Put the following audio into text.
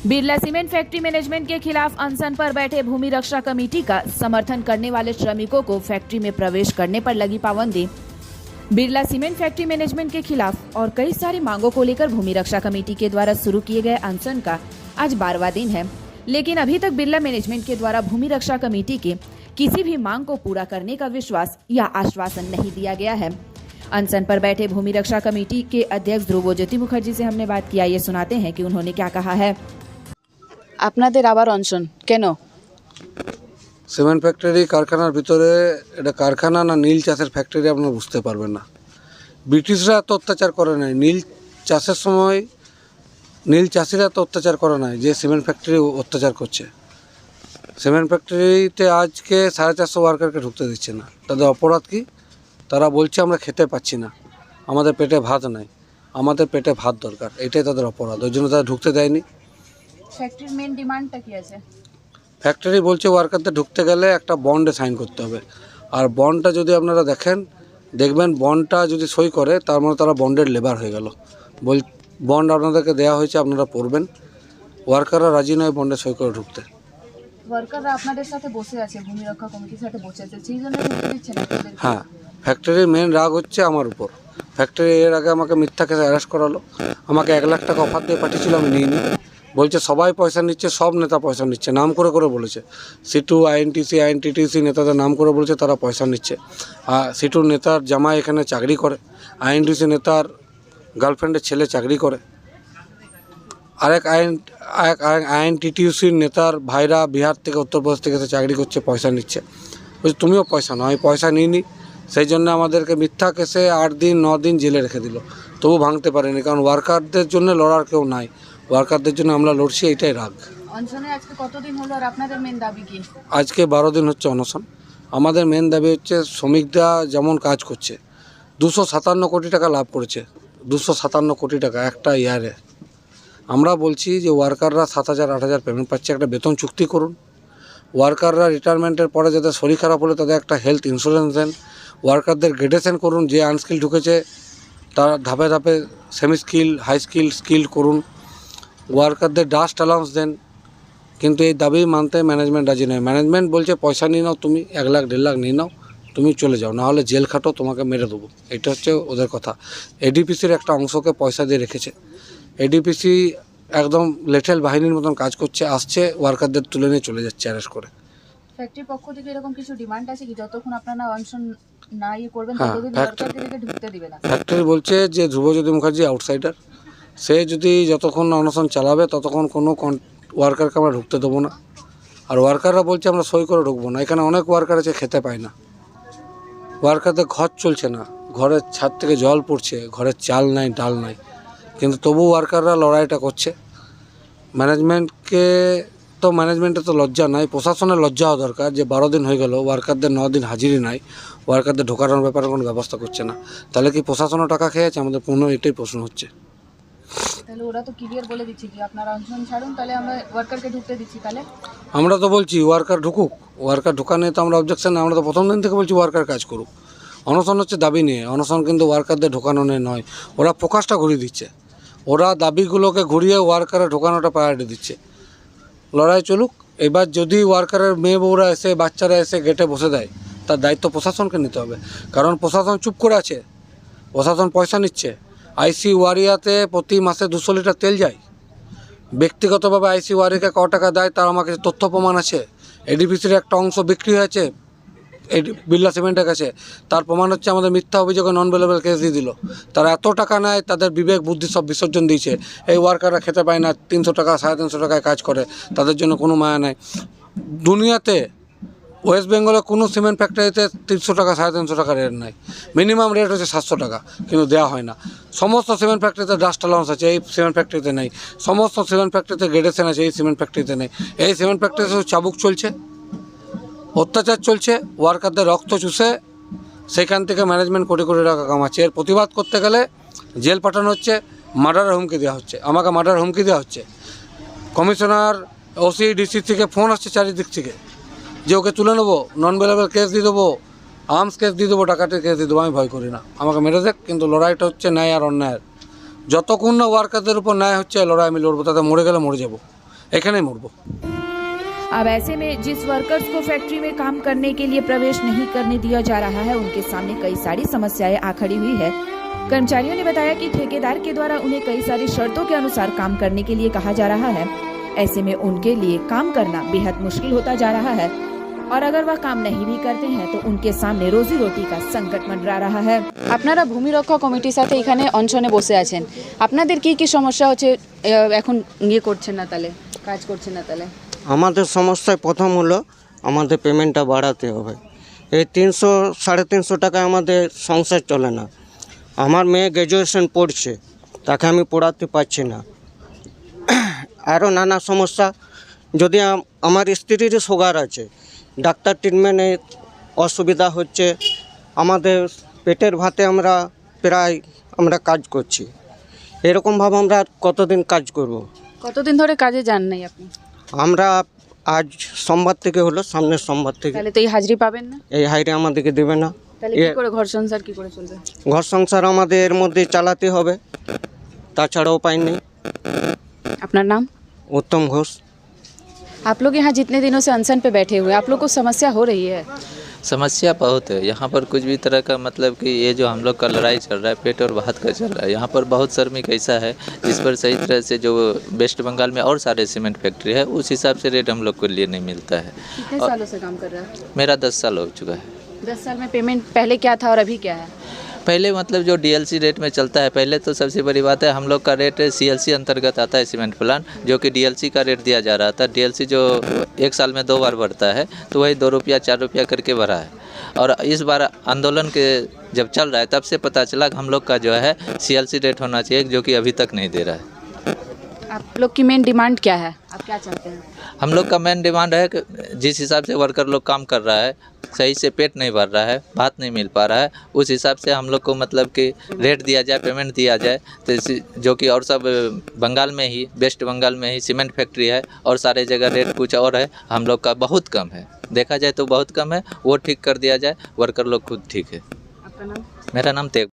Birla cement factory management के खिलाफ अनशन पर बैठे भूमि रक्षा कमेटी का समर्थन करने वाले श्रमिकों को फैक्ट्री में प्रवेश करने पर लगी पाबंदी। बिरला सीमेंट फैक्ट्री मैनेजमेंट के खिलाफ और कई सारी मांगों को लेकर भूमि रक्षा कमेटी के द्वारा शुरू किए गए अनशन का आज 12वां दिन है, लेकिन अभी तक बिरला मैनेजमेंट के द्वारा भूमि रक्षा कमेटी के किसी भी मांग को पूरा करने का विश्वास या आश्वासन नहीं दिया गया है। अनशन पर बैठे भूमि रक्षा कमेटी के अध्यक्ष ध्रुवज्योति मुखर्जी से हमने बात किया, ये सुनाते हैं कि उन्होंने क्या कहा है। আপনাদের আবার অনশন কেন? সিমেন্ট ফ্যাক্টরি কারখানার ভিতরে এটা কারখানা না নীল চাষের ফ্যাক্টরি আপনারা বুঝতে পারবেন না। ব্রিটিশরা এত অত্যাচার করে নাই, নীল চাষের সময় নীল চাষিরা এত অত্যাচার করে নাই যে সিমেন্ট ফ্যাক্টরি অত্যাচার করছে। সিমেন্ট ফ্যাক্টরিতে আজকে 450 ওয়ার্কারকে ঢুকতে দিচ্ছে না। তাদের অপরাধ কি? তারা বলছে আমরা খেতে পাচ্ছি না, আমাদের পেটে ভাত নাই, আমাদের পেটে ভাত দরকার, এটাই তাদের অপরাধ। ওই জন্য তারা ঢুকতে দেয়নি। ফ্যাক্টরির মেন ডিমান্ডটা কি আছে? ফ্যাক্টরি বলছে ওয়ার্কারদের ঢুকতে গেলে একটা বন্ডে সাইন করতে হবে, আর বন্ডটা যদি আপনারা দেখবেন বন্ডটা যদি সই করে তার মানে তারা বন্ডের লেবার হয়ে গেল। বন্ড আপনাদেরকে দেওয়া হয়েছে, আপনারা পড়বেন। ওয়ার্কাররা রাজি নয় বন্ডে সই করে ঢুকতে। ওয়ার্কাররা আপনাদের সাথে বসে আছে, ভূমি রক্ষা কমিটির সাথে বসে আছে, সেই জন্য ঢুকতে দিচ্ছে না আপনাদের? হ্যাঁ, ফ্যাক্টরির মেন রাগ হচ্ছে আমার উপর। ফ্যাক্টরি এর আগে আমাকে মিথ্যা কেসে অ্যারেস্ট করালো, আমাকে 1 লাখ টাকা অফার দিয়ে পাঠিয়েছিল, আমি নিইনি। বলছে সবাই পয়সা নিচ্ছে, সব নেতা পয়সা নিচ্ছে, নাম করে করে বলেছে। সিটু আইএনটিটিউসি নেতাদের নাম করে বলেছে তারা পয়সা নিচ্ছে। সিটুর নেতার জামাই এখানে চাকরি করে, আইএনটিউসি নেতার গার্লফ্রেন্ডের ছেলে চাকরি করে, আরেক আইএনটিটিউসির নেতার ভাইরা বিহার থেকে উত্তরপ্রদেশ থেকে এসে চাকরি করছে, পয়সা নিচ্ছে। বলছে তুমিও পয়সা নাও, আমি পয়সা নিইনি। সেই জন্য আমাদেরকে মিথ্যা কেসে 8 দিন 9 দিন জেলে রেখে দিল, তবু ভাঙতে পারেনি। কারণ ওয়ার্কারদের জন্য লড়ার কেউ নাই, ওয়ার্কারদের জন্য আমরা লড়ছি, এইটাই রাগ। অনশনে আজকে কতদিন হলো আর আপনাদের মেন দাবি কি? আজকে 12 দিন হচ্ছে অনশন। আমাদের মেন দাবি হচ্ছে শ্রমিকরা যেমন কাজ করছে, 257 কোটি টাকা লাভ করেছে, 257 কোটি টাকা একটা ইয়ারে। আমরা বলছি যে ওয়ার্কাররা 7,000 8,000 পেমেন্ট পাচ্ছে, একটা বেতন চুক্তি করুন। ওয়ার্কাররা রিটায়ারমেন্টের পরে যাদের শরীর খারাপ হলে তাদের একটা হেলথ ইন্স্যুরেন্স দেন। ওয়ার্কারদের গ্রেডেশন করুন, যে আনস্কিল ঢুকেছে তার ধাপে ধাপে সেমি স্কিল, হাই স্কিল করুন। ওয়ার্কারদের ডাস্ট অ্যালাউন্স দেন। কিন্তু এই দাবি মানতে ম্যানেজমেন্ট রাজি নয়। ম্যানেজমেন্ট বলছে পয়সা নিয়ে নাও, তুমি 1 লাখ 1.5 লাখ নিয়ে নাও, তুমি চলে যাও, না হলে জেল খাটো, তোমাকে মেরে দেবো। এটা হচ্ছে ওদের কথা। এডিপিসির একটা অংশকে পয়সা দিয়ে রেখেছে। এডিপিসি একদম লেটেল বাহিনীর মতন কাজ করছে, আসছে ওয়ার্কারদের তুলে নিয়ে চলে যাচ্ছে অ্যারেস্ট করে। ফ্যাক্টরির পক্ষ থেকে এরকম কিছু ডিমান্ড আছে কি যতক্ষণ আপনারা অনশন না করবেন হ্যাঁ, ততদিন ওয়ার্কারদেরকে ঢুকতে দিবে না? ফ্যাক্টরি বলছে যে ধ্রুবজ্যোতি মুখার্জি আউটসাইডার, সে যদি যতক্ষণ অনশন চালাবে ততক্ষণ কোনো ওয়ার্কারকে আমরা ঢুকতে দেবো না। আর ওয়ার্কাররা বলছে আমরা সই করে ঢুকবো না। এখানে অনেক ওয়ার্কার আছে খেতে পায় না, ওয়ার্কারদের ঘর চলছে না, ঘরের ছাদ থেকে জল পড়ছে, ঘরের চাল নাই, ডাল নাই, কিন্তু তবু ওয়ার্কাররা লড়াইটা করছে। ম্যানেজমেন্টের তো লজ্জা নাই, প্রশাসনের লজ্জা হওয়া দরকার যে 12 দিন হয়ে গেল ওয়ার্কারদের 9 দিন হাজিরি নাই, ওয়ার্কারদের ঢোকানোর ব্যাপারে কোনো ব্যবস্থা করছে না। তাহলে কি প্রশাসনও টাকা খেয়েছে? আমাদের এটাই প্রশ্ন হচ্ছে। তাহলে ওরা তো ক্লিয়ার বলে দিচ্ছে কি আপনারা অনশন ছাড়ুন, তাহলে আমরা ওয়ার্কারকে ঢুকতে দিচ্ছি। তাহলে আমরা তো বলছি ওয়ার্কার ঢুকুক, ওয়ার্কার ঢোকানে তো আমরা অবজেকশন, আমরা তো প্রথম দিন থেকে বলছি ওয়ার্কার কাজ করুক। অনশন হচ্ছে দাবি নিয়ে, অনশন কিন্তু ওয়ার্কারদের ঢোকানো নিয়ে নয়। ওরা ফোকাসটা ঘুরিয়ে দিচ্ছে, ওরা দাবিগুলোকে ঘুরিয়ে ওয়ার্কারে ঢোকানোটা প্রায়োরিটি দিচ্ছে। লড়াই চলুক। এবার যদি ওয়ার্কারের মেয়ে বউরা এসে, বাচ্চারা এসে গেটে বসে দেয়, তার দায়িত্ব প্রশাসনকে নিতে হবে। কারণ প্রশাসন চুপ করে আছে, প্রশাসন পয়সা নিচ্ছে। আইসি ওয়ারিয়াতে প্রতি মাসে 200 লিটার তেল যায়। ব্যক্তিগতভাবে আইসি ওয়ারিকে ক টাকা দেয় তার আমার কাছে তথ্য প্রমাণ আছে। এডিপিসির একটা অংশ বিক্রি হয়েছে বিরলা সিমেন্টের কাছে, তার প্রমাণ হচ্ছে আমাদের মিথ্যা অভিযোগে নন বেলেবল কেস দিয়ে দিল। তারা এত টাকা নেয়, তাদের বিবেক বুদ্ধি সব বিসর্জন দিয়েছে। এই ওয়ার্কাররা খেতে পায় না, 300 টাকা 350 টাকায় কাজ করে, তাদের জন্য কোনো মায়া নাই। দুনিয়াতে ওয়েস্ট বেঙ্গলে কোনো সিমেন্ট ফ্যাক্টরিতে 300 টাকা 350 টাকা রেট নাই, মিনিমাম রেট হচ্ছে 700 টাকা, কিন্তু দেওয়া হয় না। সমস্ত সিমেন্ট ফ্যাক্টরিতে ডাস্ট অ্যালাউন্স আছে, এই সিমেন্ট ফ্যাক্টরিতে নেই। সমস্ত সিমেন্ট ফ্যাক্টরিতে গ্রেডেশন আছে, এই সিমেন্ট ফ্যাক্টরিতে নেই। এই সিমেন্ট ফ্যাক্টরিতে চাবুক চলছে, অত্যাচার চলছে, ওয়ার্কারদের রক্ত চুষে সেখান থেকে ম্যানেজমেন্ট কোটি কোটি টাকা কামাচ্ছে। এর প্রতিবাদ করতে গেলে জেল পাঠানো হচ্ছে, মার্ডারের হুমকি দেওয়া হচ্ছে, আমাকে মার্ডারের হুমকি দেওয়া হচ্ছে। কমিশনার, ওসি, ডিসি থেকে ফোন আসছে চারিদিক থেকে যে ওকে তুলে নেবো, নন বেলেবল কেস দিয়ে দেবো, আর্মস কেস দিয়ে দেবো, ডাকাতের কেস দিয়ে দেবো। আমি ভয় করি না, আমাকে মেরে দেখ, কিন্তু লড়াইটা হচ্ছে ন্যায় আর অন্যায়ের। যতক্ষণ না ওয়ার্কারদের উপর ন্যায় হচ্ছে লড়াই আমি লড়বো, তাতে মরে গেলে মরে যাবো। এখানেই মরবো। अब ऐसे में जिस वर्कर्स को फैक्ट्री में काम करने के लिए प्रवेश नहीं करने दिया जा रहा है, उनके सामने कई सारी समस्याएं आ खड़ी हुई है। कर्मचारियों ने बताया कि ठेकेदार के द्वारा उन्हें कई सारी शर्तों के अनुसार काम करने के लिए कहा जा रहा है। ऐसे में उनके लिए काम करना बेहद मुश्किल होता जा रहा है और अगर वह काम नहीं भी करते हैं तो उनके सामने रोजी रोटी का संकट मंडरा रहा है। আপনারা ভূমি রক্ষা কমিটির সাথে এখানে অনশনে বসে আছেন, আপনাদের কি কি সমস্যা হচ্ছে এখন ইয়ে করছেন না তাহলে, কাজ করছেন না তাহলে? আমাদের সমস্যায় প্রথম হলো আমাদের পেমেন্টটা বাড়াতে হবে। এই 300-350 টাকায় আমাদের সংসার চলে না। আমার মেয়ে গ্র্যাজুয়েশন পড়ছে, তাকে আমি পড়াতে পারছি না। আরও নানা সমস্যা, যদি আমার স্ত্রীর সুগার আছে, ডাক্তার ট্রিটমেন্টে অসুবিধা হচ্ছে। আমাদের পেটের ভাতে আমরা কাজ করছি, এরকমভাবে আমরা আর কতদিন কাজ করব? কতদিন ধরে কাজে যান নাই আপনি? আমরা আজ সোমবার থেকে হলো, সামনের সোমবার থেকে। তাহলে তো এই হাজিরি পাবেন না, এই হাইরে আমাদেরকে দেবে না। তাহলে কি করে ঘর সংসার কি করে চলবে? ঘর সংসার আমাদের এর মধ্যে চালাতে হবে, তাছাড়া উপায় নেই। আপনার নাম? उत्तम घोष। आप लोग यहाँ जितने दिनों से अनशन पे बैठे हुए हैं, आप लोग को समस्या हो रही है? समस्या बहुत है यहाँ पर। कुछ भी तरह का मतलब कि ये जो हम लोग का लड़ाई चल रहा है पेट और भात का चल रहा है। यहाँ पर बहुत श्रमिक ऐसा है जिस पर सही तरह से जो वेस्ट बंगाल में और सारे सीमेंट फैक्ट्री है उस हिसाब से रेट हम लोग को लिए नहीं मिलता है। कितने सालों से काम कर रहा है? मेरा 10 साल हो चुका है। 10 साल में पेमेंट पहले क्या था और अभी क्या है? पहले मतलब जो डीएलसी रेट में चलता है, पहले तो सबसे बड़ी बात है हम लोग का रेट सीएलसी अंतर्गत आता है सीमेंट प्लांट, जो कि डीएलसी का रेट दिया जा रहा था। डीएलसी जो 1 साल में 2 बार बढ़ता है, तो वही 2 रुपया 4 रुपया करके बढ़ा है। और इस बार आंदोलन के जब चल रहा है तब से पता चला कि हम लोग का जो है सीएलसी रेट होना चाहिए, जो कि अभी तक नहीं दे रहा है। आप लोग की मेन डिमांड क्या है, आप क्या चाहते हैं? हम लोग का मेन डिमांड है कि जिस हिसाब से वर्कर लोग काम कर रहा है, सही से पेट नहीं भर रहा है, भात नहीं मिल पा रहा है, उस हिसाब से हम लोग को मतलब कि रेट दिया जाए, पेमेंट दिया जाए। तो जो कि और सब बंगाल में ही, वेस्ट बंगाल में ही सीमेंट फैक्ट्री है और सारे जगह रेट कुछ और है, हम लोग का बहुत कम है। देखा जाए तो बहुत कम है, वो ठीक कर दिया जाए, वर्कर लोग खुद ठीक है। आपका नाम? मेरा नाम तेग।